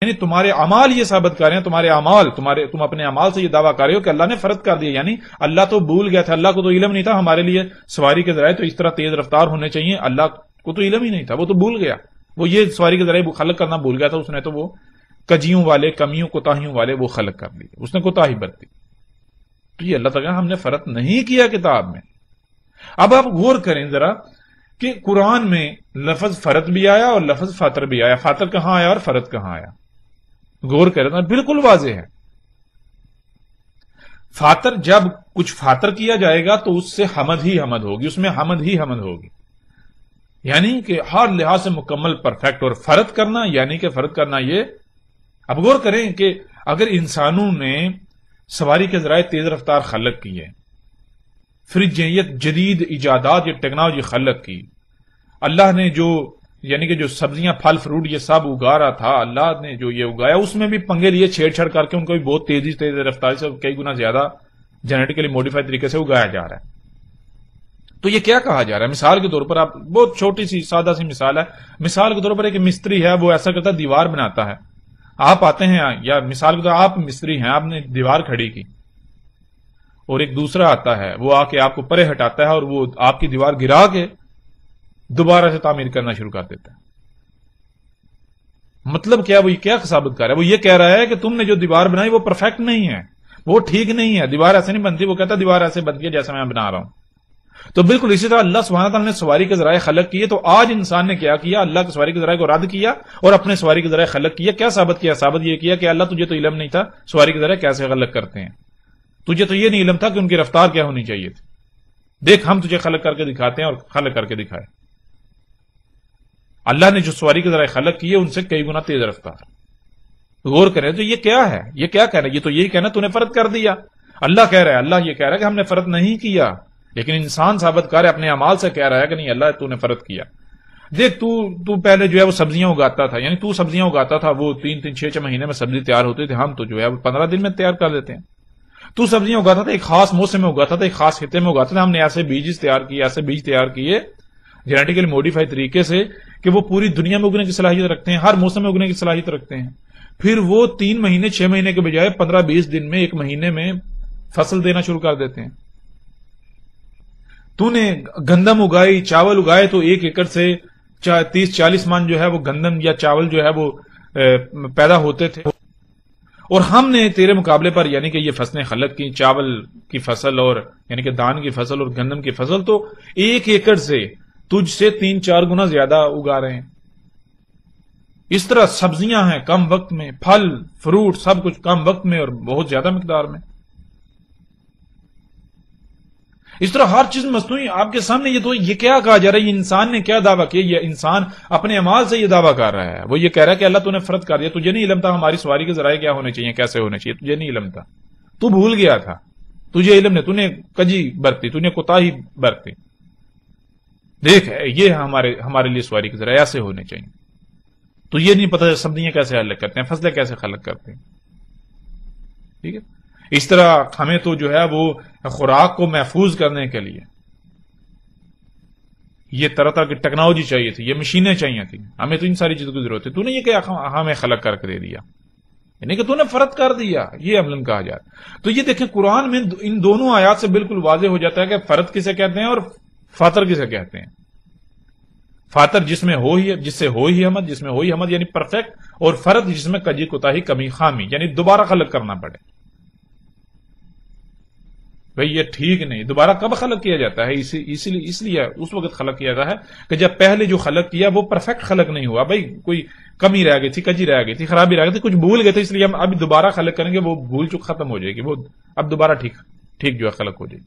یعنی تمہارے اعمال یہ ثابت کر رہے ہیں، تمہارے اعمال، تم اپنے اعمال سے یہ دعویٰ کر رہے ہو کہ اللہ نے فرض کر دیا، یعنی اللہ تو بھول گیا تھا، اللہ کو تو علم نہیں تھا ہمارے لیے سواری کے ذرائع تو اس طرح تیز رفتار ہونے چاہیے، اللہ کو تو علم ہی نہیں تھا، وہ تو بھول گیا، وہ یہ سواری کے ذرائع خلق کرنا بھول گیا تھا، اس نے تو وہ کجیوں والے، کمیوں کوتاہیوں والے وہ خلق کر لیے، اس نے کوتاہی برتی۔ تو یہ اللہ تعالیٰ ہم نے فرض نہیں کیا کتاب میں۔ اب آپ غور کریں ذرا کہ قرآن میں لفظ فرض بھی آیا اور لفظ فاطر بھی آیا، فاطر کہاں آیا اور فرض کہاں آیا، غور کریں تو بالکل واضح ہے۔ فاطر، جب کچھ فاطر کیا جائے گا تو اس سے حمد ہی حمد ہوگی، اس میں حمد ہی حمد ہوگی، یعنی کہ ہر لحاظ سے مکمل پرفیکٹ، اور فرض کرنا یعنی کہ فرض کرنا یہ، اب غور کریں کہ اگر انسانوں نے سواری کے ذرائع تیز رفتار خلق کی ہے، فریج یہ جدید ایجادات، یہ ٹیکنالوجی خلق کی، اللہ نے جو یعنی کہ جو سبزیاں پھل فروٹ یہ سب اگا رہا تھا، اللہ نے جو یہ اگایا اس میں بھی پنگے لیے چھیڑ چھڑ کر کے ان کو بھی بہت تیز رفتاری سے کئی گنا زیادہ جینیٹیکلی موڈیفائی طریقے سے اگایا جا رہا ہے۔ تو یہ کیا کہا جا رہا ہے؟ مثال کے طور پر، آپ بہت چھوٹی سی سادہ سی مثال ہے، مثال کے طور پر ایک مستری ہے، وہ ایسا کرتا ہے دیوار بناتا ہے، آپ آتے ہیں، یا مثال کے طور پر آپ مستری ہیں، آپ نے دیوار کھڑی کی، اور ایک دوسرا آتا ہے، وہ آ کے آپ کو پرے ہٹاتا ہے اور وہ آپ کی دیوار گرا کے دوبارہ سے تعمیر کرنا شروع کر دیتا ہے۔ مطلب کیا؟ وہ یہ کیا ثابت کر رہا ہے؟ وہ یہ کہہ رہا ہے کہ تم نے جو دیوار بنائی وہ پرفیکٹ نہیں ہے، وہ ٹھیک نہیں ہے، دیوار ایسے نہیں بنتی، وہ کہتا ہے دیوار ایسے بنتی ہے جیسا میں بنا رہا ہوں۔ تو بالکل اسی طرح اللہ سبحانہ تعالیٰ نے سواری کے ذرائع خلق کیے، تو آج انسان نے کیا کیا؟ اللہ کے سواری کے ذرائع کو رد کیا اور اپنے سواری کے ذرائع خلق کیا۔ کیا ثابت کیا؟ ثابت یہ کیا کہ اللہ تجھے تو علم نہیں تھا سواری کے ذرائع کیسے خلق کرتے ہیں، تجھے تو یہ نہیں علم تھا کہ ان کی رفتار کیا ہونی چاہیے تھی، دیکھ ہم تجھے خلق کر کے دکھاتے ہیں، اور خلق کر کے دکھائے۔ اللہ نے جو سواری کے ذرائع خلق کیے ان سے کئی گنا تیز رفتار۔ غور کریں تو یہ کیا ہے؟ یہ کیا کہہ رہا ہے؟ یہ تو یہی کہنا تو نے فرض کر دیا۔ اللہ کہہ رہا ہے، اللہ یہ کہہ رہا ہے کہ ہم نے فرض نہیں کیا، لیکن انسان ثابت کر رہا ہے، اپنے اعمال سے کہہ رہا ہے کہ نہیں اللہ تو نے فرض کیا۔ دیکھ تو پہلے جو ہے وہ سبزیاں اگاتا تھا، یعنی تو سبزیاں اگاتا تھا، وہ 3 6 مہینے میں سبزی تیار ہوتی تھی، ہم تو جو ہے وہ 15 دن میں تیار کر دیتے ہیں۔ تو سبزیاں اگاتا تھا، ایک خاص موسم میں اگاتا تھا، ایک خاص خطے میں اگاتا تھا، ہم نے ایسے بیج تیار کیے جینیٹیکلی موڈیفائی طریقے سے کہ وہ پوری دنیا میں اگنے کی صلاحیت رکھتے ہیں، ہر موسم میں اگنے کی صلاحیت رکھتے ہیں۔ پھر وہ 3 مہینے 6 مہینے کے بجائے 15 20 دن میں، 1 مہینے میں فصل دینا شروع کر دیتے ہیں۔ تو نے گندم اگائی، چاول اگائے، تو 1 ایکڑ سے 30 40 من جو ہے وہ گندم یا چاول جو ہے وہ پیدا ہوتے تھے، اور ہم نے تیرے مقابلے پر یعنی کہ یہ فصلیں خلق کی، چاول کی فصل اور یعنی کہ دان کی فصل اور گندم کی فصل، تو 1 ایکڑ سے تجھ سے 3 4 گنا زیادہ اگا رہے ہیں۔ اس طرح سبزیاں ہیں کم وقت میں، پھل فروٹ سب کچھ کم وقت میں اور بہت زیادہ مقدار میں۔ اس طرح ہر چیز مصنوعی آپ کے سامنے۔ یہ کیا کہا جا رہا ہے؟ یہ انسان نے کیا دعویٰ کیا؟ یہ انسان اپنے اعمال سے یہ دعویٰ کر رہا ہے، وہ یہ کہہ رہا ہے کہ اللہ تو نے فرض کر دیا، تجھے نہیں علم تھا ہماری سواری کے ذرائع کیا ہونے چاہیے، کیسے ہونے چاہیے، تجھے نہیں علم تھا، تو بھول گیا تھا، تجھے علم نہیں، تو نے کجی برتی، تو نے کوتاہی برتی، دیکھ یہ ہمارے لیے سواری کے ذرائع ایسے ہونے چاہیے، تو یہ نہیں پتہ سبزیاں کیسے خلق کرتے ہیں، فصلیں کیسے خلق کرتے ہیں۔ ٹھیک ہے، اس طرح ہمیں تو جو ہے وہ خوراک کو محفوظ کرنے کے لیے یہ طرح طرح کی ٹیکنالوجی چاہیے تھی، یہ مشینیں چاہیے تھیں، ہمیں تو ان ساری چیزوں کی ضرورت ہے، تو نے یہ کیا ہمیں خلق کر کے دے دیا، یعنی کہ تو نے فرض کر دیا، یہ عملاً کہا جاتا ہے۔ تو یہ دیکھیں قرآن میں ان دونوں آیات سے بالکل واضح ہو جاتا ہے کہ فرض کسے کہتے ہیں اور فاطر کسے کہتے ہیں۔ فاطر جس میں ہو ہی حمد یعنی پرفیکٹ، اور فرض جس میں کجی کوتاہی کمی خامی یعنی دوبارہ خلق کرنا پڑے۔ بھئی یہ ٹھیک نہیں، دوبارہ کب خلق کیا جاتا ہے؟ اس لیے اس وقت خلق کیا جاتا ہے کہ جب پہلے جو خلق کیا وہ پرفیکٹ خلق نہیں ہوا، بھئی کوئی کمی رہ گئی تھی، کجی رہ گئی تھی، خرابی رہ گئی تھی، کچھ بھول گئے تھے، اس لیے ہم ابھی دوبارہ خلق کریں گے، وہ بھول چک ختم ہو جائے گی، وہ اب دوبارہ ٹھیک جو ہے خلق ہو جائے گی۔